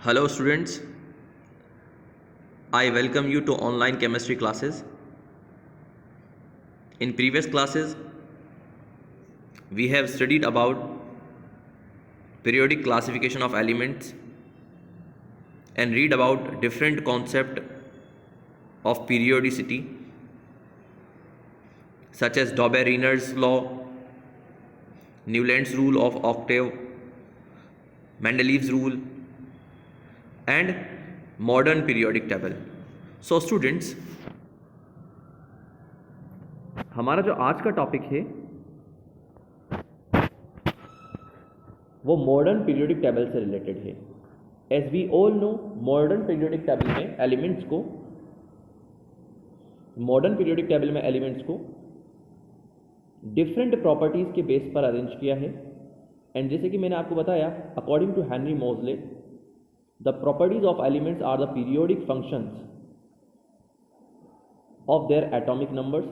Hello students, I welcome you to online chemistry classes. In previous classes, we have studied about periodic classification of elements and read about different concept of periodicity such as Dauber-Reiner's law, Newland's rule of octave, Mendeleev's rule and modern periodic table. So students, हमारा जो आज का topic है वो modern periodic table से related है. As we all know, modern periodic table में elements को डिफरेंट प्रॉपर्टीज़ के बेस पर अरेंज किया है. एंड जैसे कि मैंने आपको बताया, according to Henry Moseley, the properties of elements are the periodic functions of their atomic numbers.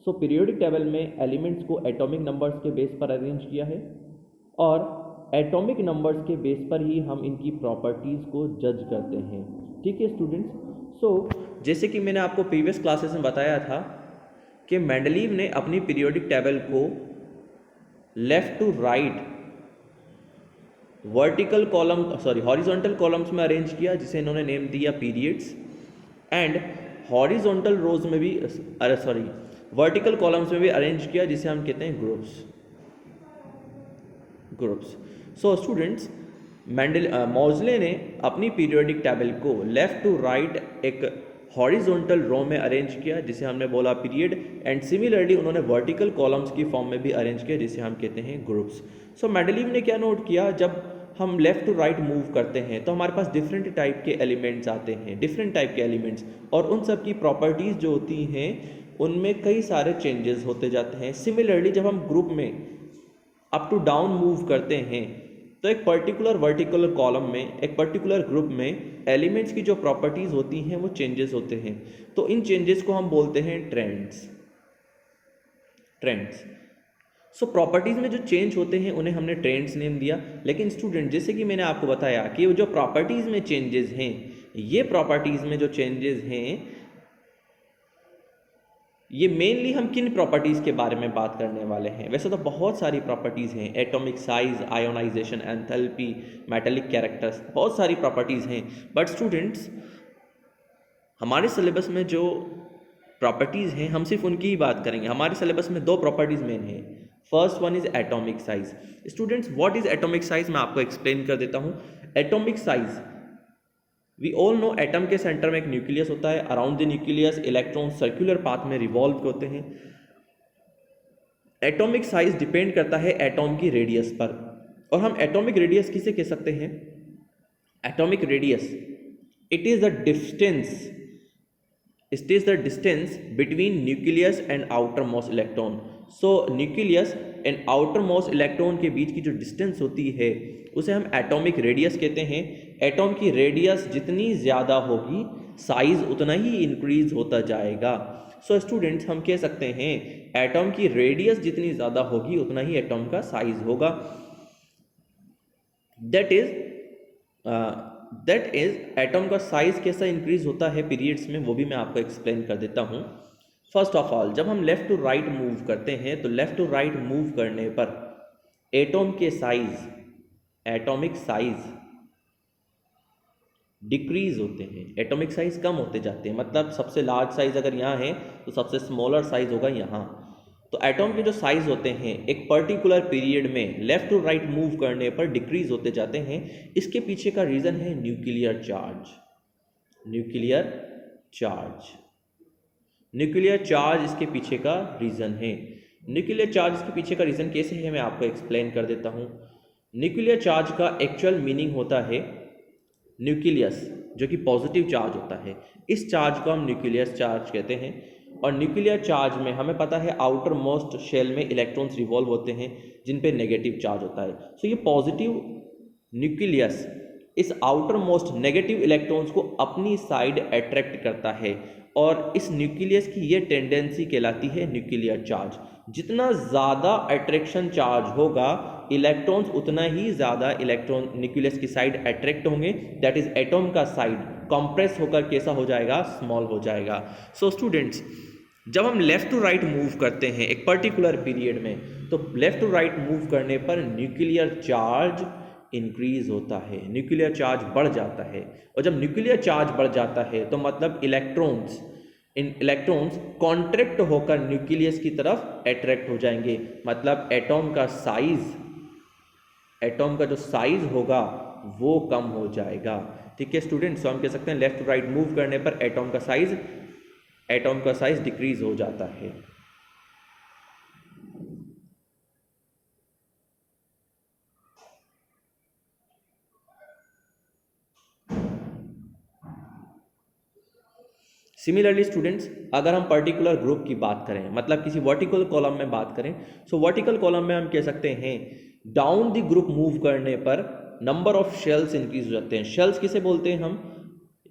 So periodic table में एलिमेंट्स को एटॉमिक नंबर्स के बेस पर अरेंज किया है और एटॉमिक नंबर्स के बेस पर ही हम इनकी प्रॉपर्टीज़ को जज करते हैं. ठीक है स्टूडेंट्स. सो जैसे कि मैंने आपको प्रीवियस क्लासेस में बताया था कि मेंडलीव ने अपनी पीरियोडिक टेबल को left to right horizontal columns में अरेंज किया, जिसे इन्होंने नेम दिया पीरियड्स, एंड हॉरिजॉन्टल रोज में भी वर्टिकल कॉलम्स में भी अरेंज किया, जिसे हम कहते हैं ग्रुप्स. सो स्टूडेंट्स, मोज़ले ने अपनी पीरियोडिक टेबल को लेफ्ट टू राइट एक हॉरिजॉन्टल रो में अरेंज किया, जिसे हमने बोला पीरियड, एंड सिमिलरली उन्होंने वर्टिकल कॉलम्स की फॉर्म में भी अरेंज किया, जिसे हम कहते हैं ग्रुप्स. सो मेंडलीव ने क्या नोट किया, जब हम लेफ़्ट टू राइट मूव करते हैं तो हमारे पास डिफरेंट टाइप के एलिमेंट्स आते हैं, और उन सब की प्रॉपर्टीज़ जो होती हैं उनमें कई सारे चेंजेस होते जाते हैं. सिमिलरली जब हम ग्रुप में अप टू डाउन मूव करते हैं तो एक पर्टिकुलर वर्टिकुलर कॉलम में, एक पर्टिकुलर ग्रुप में एलिमेंट्स की जो प्रॉपर्टीज़ होती हैं वो चेंजेस होते हैं. तो इन चेंजेस को हम बोलते हैं ट्रेंड्स. सो प्रॉपर्टीज़ में जो चेंज होते हैं उन्हें हमने ट्रेंड्स नेम दिया. लेकिन स्टूडेंट, जैसे कि मैंने आपको बताया कि जो प्रॉपर्टीज़ में चेंजेस हैं, ये प्रॉपर्टीज़ में जो चेंजेस हैं ये मेनली हम किन प्रॉपर्टीज़ के बारे में बात करने वाले हैं. वैसे तो बहुत सारी प्रॉपर्टीज़ हैं, atomic size, ionisation, enthalpy, metallic characters, बहुत सारी प्रॉपर्टीज़ हैं. बट स्टूडेंट्स, हमारे सिलेबस में जो प्रॉपर्टीज़ हैं हम सिर्फ उनकी ही बात करेंगे. हमारे सिलेबस में दो प्रॉपर्टीज़ मेन हैं. First one is atomic size. Students, what is atomic size, मैं आपको एक्सप्लेन कर देता हूँ. Atomic size, we all know, atom के सेंटर में एक न्यूक्लियस होता है. Around the nucleus electron circular path में रिवॉल्व होते हैं. एटॉमिक साइज डिपेंड करता है एटॉम की रेडियस पर. और हम एटॉमिक रेडियस किसे कह सकते हैं? Atomic radius, it is the distance between nucleus and outer most electron. So nucleus and outer most electron के बीच की जो डिस्टेंस होती है उसे हम एटॉमिक रेडियस कहते हैं. एटॉम की रेडियस जितनी ज़्यादा होगी साइज उतना ही इंक्रीज होता जाएगा. सो स्टूडेंट्स, हम कह सकते हैं एटॉम की रेडियस जितनी ज़्यादा होगी उतना ही एटॉम का साइज होगा. दैट इज एटॉम का साइज कैसा इंक्रीज होता है पीरियड्स में, वो भी मैं आपको एक्सप्लेन कर देता हूँ. फर्स्ट ऑफ ऑल, जब हम लेफ़्ट टू राइट मूव करते हैं तो लेफ़्ट टू राइट मूव करने पर एटॉम के एटॉमिक साइज डिक्रीज होते हैं, एटॉमिक साइज कम होते जाते हैं. मतलब सबसे लार्ज साइज अगर यहाँ है तो सबसे स्मॉलर साइज होगा यहाँ. तो एटॉम के जो साइज होते हैं एक पर्टिकुलर पीरियड में लेफ़्ट टू राइट मूव करने पर डिक्रीज होते जाते हैं. इसके पीछे का रीज़न है न्यूक्लियर चार्ज इसके पीछे का रीज़न है. न्यूक्लियर चार्ज इसके पीछे का रीज़न कैसे है, मैं आपको एक्सप्लेन कर देता हूँ. न्यूक्लियर चार्ज का एक्चुअल मीनिंग होता है न्यूक्लियस, जो कि पॉजिटिव चार्ज होता है. इस चार्ज को हम न्यूक्लियस चार्ज कहते हैं. और न्यूक्लियर चार्ज में हमें पता है आउटर मोस्ट शेल में इलेक्ट्रॉन्स रिवॉल्व होते हैं जिन पे नेगेटिव चार्ज होता है. सो ये पॉजिटिव न्यूक्लियस इस आउटर मोस्ट नेगेटिव इलेक्ट्रॉन्स को अपनी साइड अट्रैक्ट करता है, और इस न्यूक्लियस की ये टेंडेंसी कहलाती है न्यूक्लियर चार्ज. जितना ज़्यादा अट्रैक्शन चार्ज होगा इलेक्ट्रॉन्स उतना ही ज़्यादा इलेक्ट्रॉन न्यूक्लियस की साइड अट्रैक्ट होंगे, दैट इज एटॉम का साइड कंप्रेस होकर कैसा हो जाएगा, स्मॉल हो जाएगा। सो स्टूडेंट्स, जब हम लेफ्ट टू राइट मूव करते हैं एक पर्टिकुलर पीरियड में, तो लेफ्ट टू राइट मूव करने पर न्यूक्लियर चार्ज इंक्रीज होता है, न्यूक्लियर चार्ज बढ़ जाता है। और जब न्यूक्लियर चार्ज बढ़ जाता है तो मतलब इलेक्ट्रॉन्स कॉन्ट्रैक्ट होकर न्यूक्लियस की तरफ अट्रैक्ट हो जाएंगे, मतलब एटॉम का जो साइज होगा वो कम हो जाएगा। ठीक है स्टूडेंट्स, तो हम कह सकते हैं लेफ्ट टू राइट मूव करने पर एटॉम का साइज डिक्रीज हो जाता है। सिमिलरली स्टूडेंट्स, अगर हम पर्टिकुलर ग्रुप की बात करें, मतलब किसी वर्टिकल कॉलम में बात करें, सो वर्टिकल कॉलम में हम कह सकते हैं डाउन द ग्रुप मूव करने पर नंबर ऑफ शेल्स इंक्रीज हो जाते हैं। शेल्स किसे बोलते हैं हम,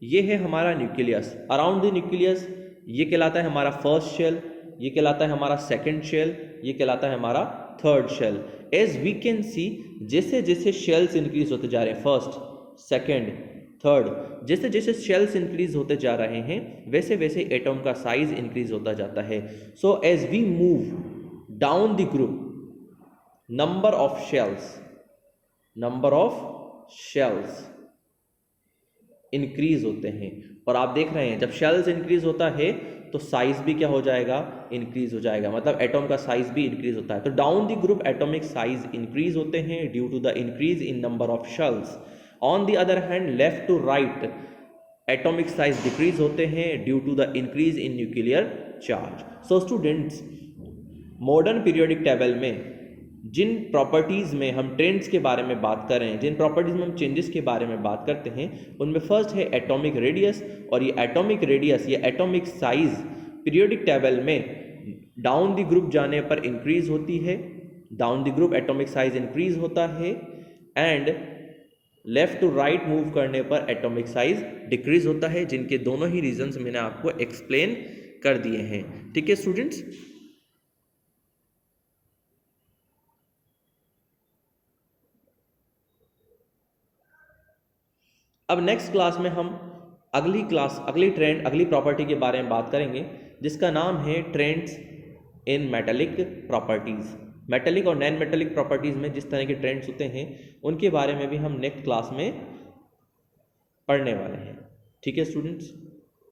ये है हमारा न्यूक्लियस, अराउंड द न्यूक्लियस ये कहलाता है हमारा फर्स्ट शेल, ये कहलाता है हमारा सेकेंड शेल, ये कहलाता है हमारा third shell. As we can see, जैसे जैसे शेल्स इंक्रीज होते जा रहे हैं, फर्स्ट सेकेंड थर्ड, जैसे जैसे शेल्स इंक्रीज होते जा रहे हैं वैसे वैसे एटॉम का साइज इंक्रीज होता जाता है। So as we move down the group, number of shells increase होते हैं। और आप देख रहे हैं जब शेल्स इंक्रीज होता है तो साइज भी क्या हो जाएगा, इंक्रीज हो जाएगा, मतलब एटॉम का साइज भी इंक्रीज होता है। तो down the group atomic size increase होते हैं due to the increase in number of shells. On the other hand left to right atomic size decrease होते हैं due to the increase in nuclear charge. So students, modern periodic table में जिन properties में हम trends के बारे में बात कर रहे हैं, जिन प्रॉपर्टीज़ में हम चेंजेस के बारे में बात करते हैं, उनमें फर्स्ट है एटॉमिक रेडियस। और ये एटॉमिक रेडियस, ये एटॉमिक साइज पीरियोडिक टेबल में डाउन द ग्रुप जाने पर इंक्रीज होती है, down the group atomic size increase होता है, and left to right move करने पर एटॉमिक साइज डिक्रीज होता है, जिनके दोनों ही रीजंस मैंने आपको एक्सप्लेन कर दिए हैं। ठीक है स्टूडेंट्स, अब नेक्स्ट क्लास में हम अगली प्रॉपर्टी के बारे में बात करेंगे, जिसका नाम है trends in metallic properties. Metallic और नॉन मेटेलिक प्रॉपर्टीज़ में जिस तरह के ट्रेंड्स होते हैं उनके बारे में भी हम नेक्स्ट क्लास में पढ़ने वाले हैं। ठीक है स्टूडेंट्स।